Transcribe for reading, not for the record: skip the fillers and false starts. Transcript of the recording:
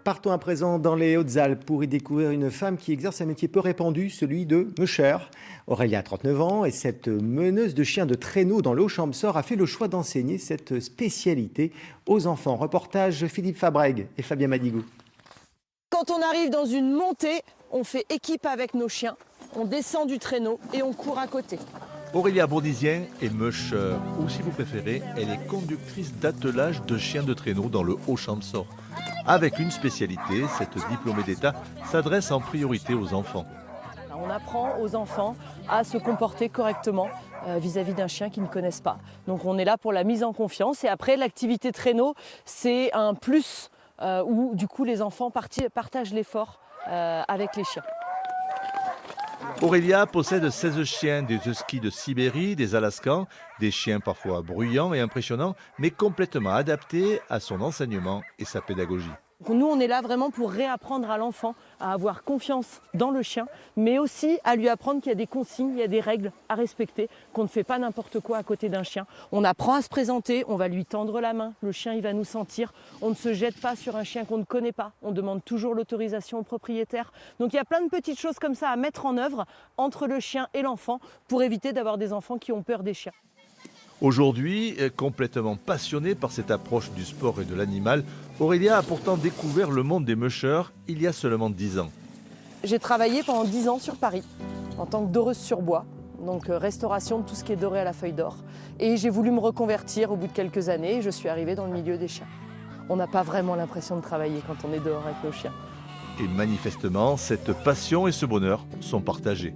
Partons à présent dans les Hautes-Alpes pour y découvrir une femme qui exerce un métier peu répandu, celui de musher. Aurélia a 39 ans et cette meneuse de chiens de traîneau dans le Haut-Champsaur a fait le choix d'enseigner cette spécialité aux enfants. Reportage Philippe Fabrègue et Fabien Madigou. Quand on arrive dans une montée, on fait équipe avec nos chiens, on descend du traîneau et on court à côté. Aurélia Bourdisien est musher, ou si vous préférez, elle est conductrice d'attelage de chiens de traîneau dans le Haut-Champsaur. Avec une spécialité, cette diplômée d'État s'adresse en priorité aux enfants. On apprend aux enfants à se comporter correctement vis-à-vis d'un chien qu'ils ne connaissent pas. Donc on est là pour la mise en confiance et après l'activité traîneau, c'est un plus où du coup les enfants partagent l'effort avec les chiens. Aurélia possède 16 chiens, des huskies de Sibérie, des Alaskans, des chiens parfois bruyants et impressionnants, mais complètement adaptés à son enseignement et sa pédagogie. Nous, on est là vraiment pour réapprendre à l'enfant à avoir confiance dans le chien, mais aussi à lui apprendre qu'il y a des consignes, il y a des règles à respecter, qu'on ne fait pas n'importe quoi à côté d'un chien. On apprend à se présenter, on va lui tendre la main, le chien il va nous sentir, on ne se jette pas sur un chien qu'on ne connaît pas, on demande toujours l'autorisation au propriétaire. Donc il y a plein de petites choses comme ça à mettre en œuvre entre le chien et l'enfant pour éviter d'avoir des enfants qui ont peur des chiens. Aujourd'hui, complètement passionnée par cette approche du sport et de l'animal, Aurélia a pourtant découvert le monde des mushers il y a seulement 10 ans. J'ai travaillé pendant 10 ans sur Paris en tant que doreuse sur bois, donc restauration de tout ce qui est doré à la feuille d'or. Et j'ai voulu me reconvertir au bout de quelques années et je suis arrivée dans le milieu des chiens. On n'a pas vraiment l'impression de travailler quand on est dehors avec nos chiens. Et manifestement, cette passion et ce bonheur sont partagés.